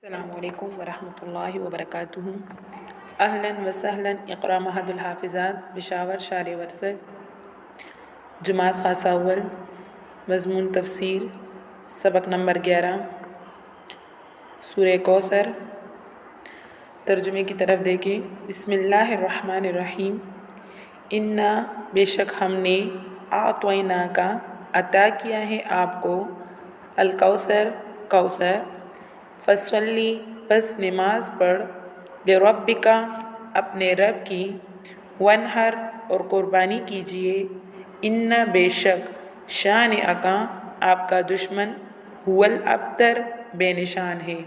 السلام علیکم ورحمۃ اللہ وبرکاتہ۔ اہلاً و سہلاً اقرا مہد الحافظات بشاور شار ورثت جماعت خاصہ اول مضمون تفسیر سبق نمبر 11 سورہ کوثر۔ ترجمے کی طرف دیکھیں۔ بسم اللہ الرحمن الرحیم۔ انا بے شک ہم نے اعطینا کا عطا کیا ہے آپ کو الکوثر کوثر فصلی پس نماز پڑھ لربک اپنے رب کی ونحر اور قربانی کیجیے ان بے شک شان اکا آپ کا دشمن هو الابتر بے نشان ہے۔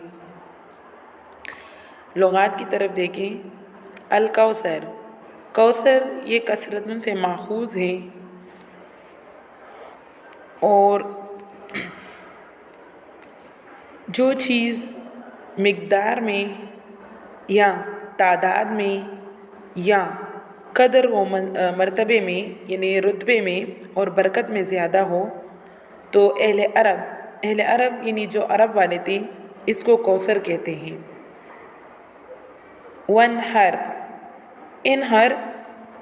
لغات کی طرف دیکھیں۔ الکوثر کوثر یہ کثرتن سے ماخوذ ہے اور جو چیز مقدار میں یا تعداد میں یا قدر و مرتبے میں یعنی رتبے میں اور برکت میں زیادہ ہو تو اہل عرب یعنی جو عرب والے تھے اس کو کوثر کہتے ہیں۔ ونحر انحر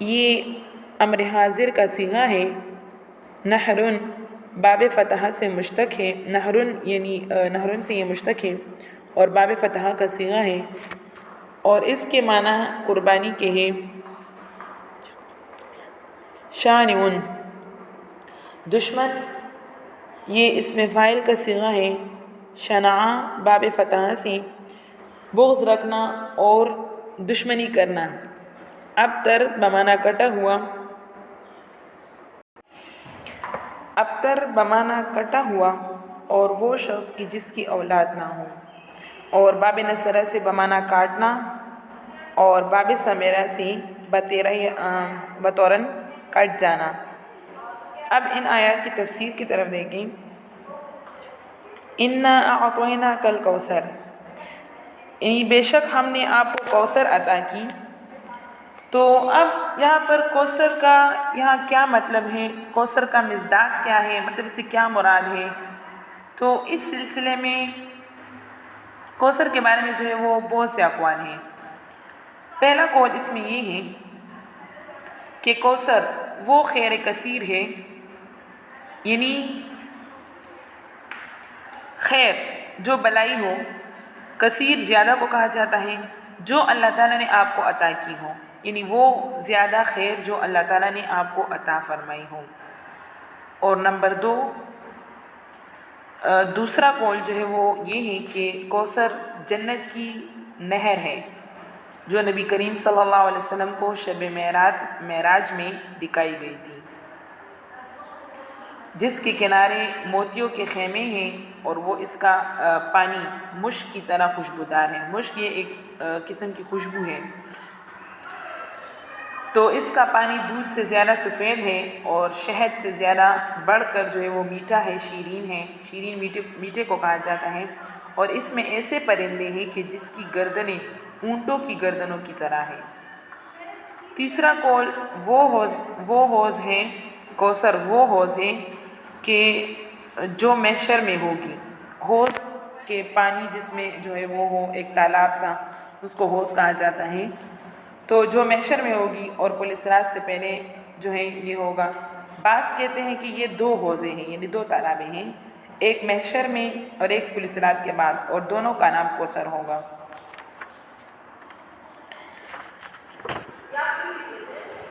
یہ امر حاضر کا صیغہ ہے۔ نحرن باب فتحہ سے مشتق ہے۔ نحرن یعنی نحرن سے یہ مشتق ہے اور باب فتحہ کا صیغہ ہے اور اس کے معنی قربانی کے ہیں۔ شانعن دشمن یہ اسم فاعل کا صیغہ ہے۔ شنع باب فتحہ سے بغض رکھنا اور دشمنی کرنا۔ ابتر بمعنی کٹا ہوا، ابتر بمعنی کٹا ہوا اور وہ شخص کی جس کی اولاد نہ ہو، اور باب نصرہ سے بمعنی کاٹنا اور باب سمیرہ سے بطوراً کٹ جانا۔ اب ان آیات کی تفسیر کی طرف دیکھیں۔ انا اعطیناک الکوثر یعنی بے شک ہم نے آپ کو کوثر عطا کی۔ تو اب یہاں پر کوثر کا یہاں کیا مطلب ہے، کوثر کا مصداق کیا ہے، مطلب اس سے کیا مراد ہے، تو اس سلسلے میں کوثر کے بارے میں جو ہے وہ بہت سے اقوال ہیں۔ پہلا قول اس میں یہ ہے کہ کوثر وہ خیر کثیر ہے، یعنی خیر جو بلائی ہو، کثیر زیادہ کو کہا جاتا ہے، جو اللہ تعالیٰ نے آپ کو عطا کی ہو، یعنی وہ زیادہ خیر جو اللہ تعالیٰ نے آپ کو عطا فرمائی ہو۔ اور نمبر 2 دوسرا قول جو ہے وہ یہ ہے کہ کوثر جنت کی نہر ہے جو نبی کریم صلی اللہ علیہ وسلم کو شب معراج میں دکھائی گئی تھی، جس کے کنارے موتیوں کے خیمے ہیں اور وہ اس کا پانی مشک کی طرح خوشبودار ہے۔ مشک یہ ایک قسم کی خوشبو ہے، تو اس کا پانی دودھ سے زیادہ سفید ہے اور شہد سے زیادہ بڑھ کر جو ہے وہ میٹھا ہے، شیرین ہے، شیرین میٹھے کو کہا جاتا ہے، اور اس میں ایسے پرندے ہیں کہ جس کی گردنیں اونٹوں کی گردنوں کی طرح ہے۔ تیسرا قول وہ حوض ہے، کوثر وہ حوض ہے کہ جو محشر میں ہوگی۔ حوض کے پانی جس میں جو ہے وہ ہو ایک تالاب سا، اس کو حوض کہا جاتا ہے، تو جو محشر میں ہوگی اور پل صراط سے پہلے جو ہے یہ ہوگا۔ بعض کہتے ہیں کہ یہ 2 حوضیں ہیں، یعنی 2 تالابیں ہیں، ایک محشر میں اور ایک پل صراط کے بعد، اور دونوں کا نام کوثر ہوگا۔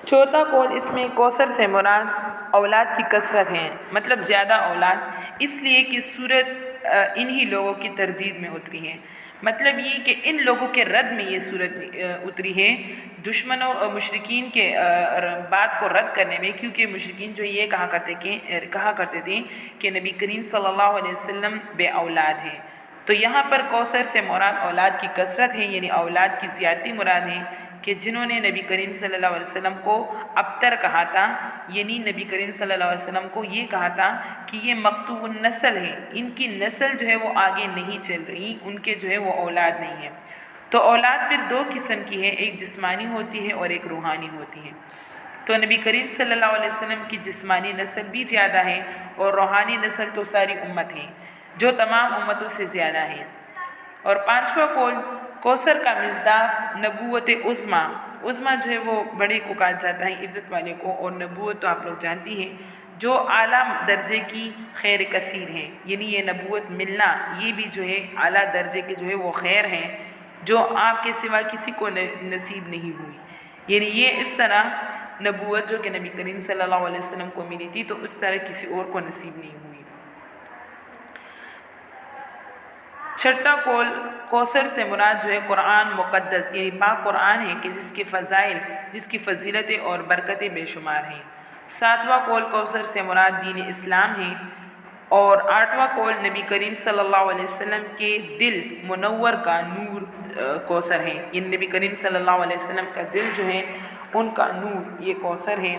چوتھا قول اس میں کوثر سے مراد اولاد کی کثرت ہے، مطلب زیادہ اولاد، اس لیے کہ سورت انہی لوگوں کی تردید میں اتری ہے۔ مطلب یہ کہ ان لوگوں کے رد میں یہ سورت اتری ہے، دشمنوں اور مشرکین کے بات کو رد کرنے میں، کیونکہ مشرکین جو یہ کہا کرتے تھے کہ نبی کریم صلی اللہ علیہ وسلم بے اولاد ہیں، تو یہاں پر کوثر سے مراد اولاد کی کثرت ہے، یعنی اولاد کی زیادتی مراد ہے، کہ جنہوں نے نبی کریم صلی اللہ علیہ وسلم کو ابتر کہا تھا، یعنی نبی کریم صلی اللہ علیہ وسلم کو یہ کہا تھا کہ یہ مقطوع النسل ہے، ان کی نسل جو ہے وہ آگے نہیں چل رہی، ان کے جو ہے وہ اولاد نہیں ہے۔ تو اولاد پھر 2 قسم کی ہے، ایک جسمانی ہوتی ہے اور ایک روحانی ہوتی ہے۔ تو نبی کریم صلی اللہ علیہ وسلم کی جسمانی نسل بھی زیادہ ہے اور روحانی نسل تو ساری امت ہے جو تمام امتوں سے زیادہ ہے۔ اور پانچواں قول کوثر کا مصداق نبوت عظما جو ہے وہ بڑے کو کہا جاتا ہے، عزت والے کو، اور نبوت تو آپ لوگ جانتی ہیں جو اعلیٰ درجے کی خیر کثیر ہیں، یعنی یہ نبوت ملنا یہ بھی جو ہے اعلیٰ درجے کے جو ہے وہ خیر ہیں جو آپ کے سوا کسی کو نصیب نہیں ہوئی، یعنی یہ اس طرح نبوت جو کہ نبی کریم صلی اللہ علیہ وسلم کو ملی تھی تو اس طرح کسی اور کو نصیب نہیں ہوئی۔ چھٹا قول کوثر سے مراد جو ہے قرآن مقدس یعنی پاک قرآن ہے کہ جس کے فضائل، جس کی فضیلتیں اور برکتیں بے شمار ہیں۔ ساتواں قول کوثر سے مراد دین اسلام ہے، اور آٹھواں قول نبی کریم صلی اللہ علیہ وسلم کے دل منور کا نور کوثر ہے، یعنی نبی کریم صلی اللہ علیہ وسلم کا دل جو ہے ان کا نور یہ کوثر ہے۔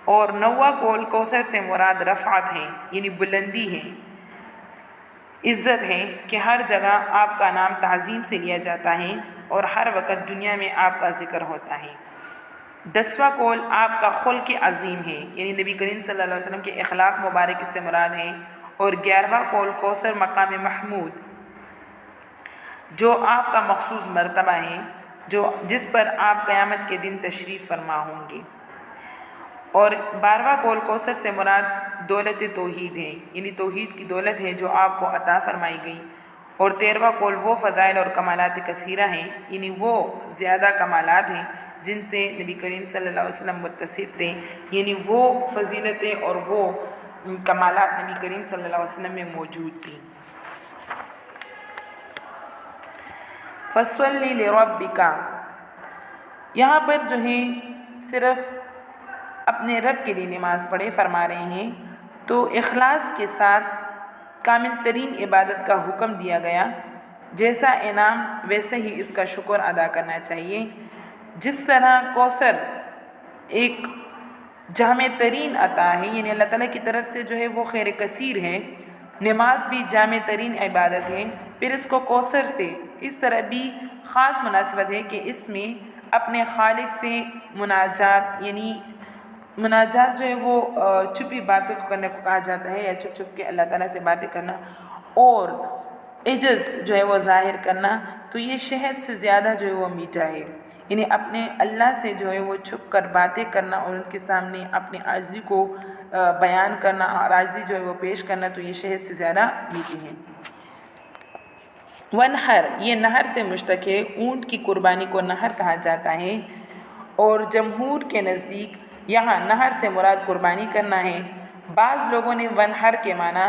اور نواں قول کوثر سے مراد رفعت ہے، یعنی بلندی ہے، عزت ہے کہ ہر جگہ آپ کا نام تعظیم سے لیا جاتا ہے اور ہر وقت دنیا میں آپ کا ذکر ہوتا ہے۔ 10واں قول آپ کا خلق عظیم ہے، یعنی نبی کریم صلی اللہ علیہ وسلم کے اخلاق مبارک اس سے مراد ہیں۔ اور 11واں قول کوثر مقام محمود جو آپ کا مخصوص مرتبہ ہے جس پر آپ قیامت کے دن تشریف فرما ہوں گے۔ اور 12واں قول کوثر سے مراد دولت توحید ہے، یعنی توحید کی دولت ہے جو آپ کو عطا فرمائی گئی۔ اور 13واں قول وہ فضائل اور کمالات کثیرہ ہیں، یعنی وہ زیادہ کمالات ہیں جن سے نبی کریم صلی اللہ علیہ وسلم متصف تھے، یعنی وہ فضیلتیں اور وہ کمالات نبی کریم صلی اللہ علیہ وسلم میں موجود تھیں۔ فَصَلِّ لِرَبِّكَ، یہاں پر جو ہے صرف اپنے رب کے لیے نماز پڑھے فرما رہے ہیں، تو اخلاص کے ساتھ کامل ترین عبادت کا حکم دیا گیا، جیسا انعام ویسے ہی اس کا شکر ادا کرنا چاہیے۔ جس طرح کوثر ایک جامع ترین عطا ہے، یعنی اللہ تعالیٰ کی طرف سے جو ہے وہ خیر کثیر ہے، نماز بھی جامع ترین عبادت ہے، پھر اس کو کوثر سے اس طرح بھی خاص مناسبت ہے کہ اس میں اپنے خالق سے مناجات، یعنی مناجات جو ہے وہ چھپی باتوں کو کرنے کو کہا جاتا ہے، یا چھپ چھپ کے اللہ تعالیٰ سے باتیں کرنا، اور عجز جو ہے وہ ظاہر کرنا، تو یہ شہد سے زیادہ جو ہے وہ میٹھا ہے، یعنی اپنے اللہ سے جو ہے وہ چھپ کر باتیں کرنا اور ان کے سامنے اپنے عاجزی کو بیان کرنا اور عاجزی جو ہے وہ پیش کرنا، تو یہ شہد سے زیادہ میٹھے ہیں۔ ونحر، یہ نہر سے مشتق ہے، اونٹ کی قربانی کو نہر کہا جاتا ہے، اور جمہور کے نزدیک یہاں نہر سے مراد قربانی کرنا ہے۔ بعض لوگوں نے ونحر کے معنی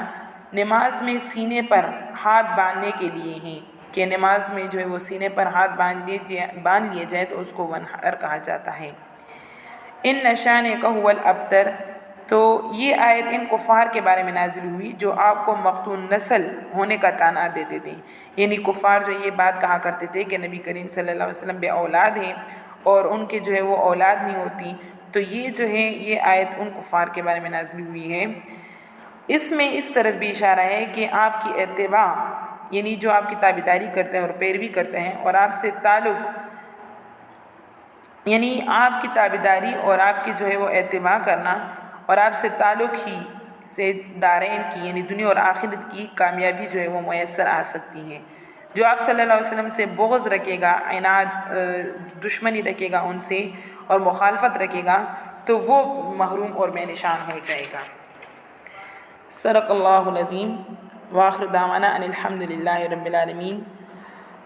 نماز میں سینے پر ہاتھ باندھنے کے لیے ہیں، کہ نماز میں جو ہے وہ سینے پر ہاتھ باندھ لیے جائے تو اس کو ونحر کہا جاتا ہے۔ ان نشانک هو الابتر، تو یہ آیت ان کفار کے بارے میں نازل ہوئی جو آپ کو مقتون نسل ہونے کا طعنہ دیتے تھے، یعنی کفار جو یہ بات کہا کرتے تھے کہ نبی کریم صلی اللہ علیہ وسلم بے اولاد ہیں اور ان کے جو ہے وہ اولاد نہیں ہوتی، تو یہ جو ہے یہ آیت ان کفار کے بارے میں نازل ہوئی ہے۔ اس میں اس طرف بھی اشارہ ہے کہ آپ کی اتباع، یعنی جو آپ کی تابعداری کرتے ہیں اور پیروی کرتے ہیں، اور آپ سے تعلق، یعنی آپ کی تابعداری اور آپ کی جو ہے وہ اتباع کرنا اور آپ سے تعلق ہی سے دارین کی، یعنی دنیا اور آخرت کی کامیابی جو ہے وہ میسر آ سکتی ہے۔ جو آپ صلی اللہ علیہ وسلم سے بغض رکھے گا، عناد دشمنی رکھے گا ان سے اور مخالفت رکھے گا، تو وہ محروم اور بے نشان ہو جائے گا۔ صدق اللہ العظیم، وآخر دعوانا ان الحمد للہ رب العالمین۔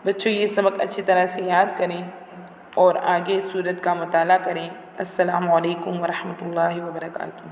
بچوں یہ سبق اچھی طرح سے یاد کریں اور آگے سورت کا مطالعہ کریں۔ السلام علیکم ورحمۃ اللہ وبرکاتہ۔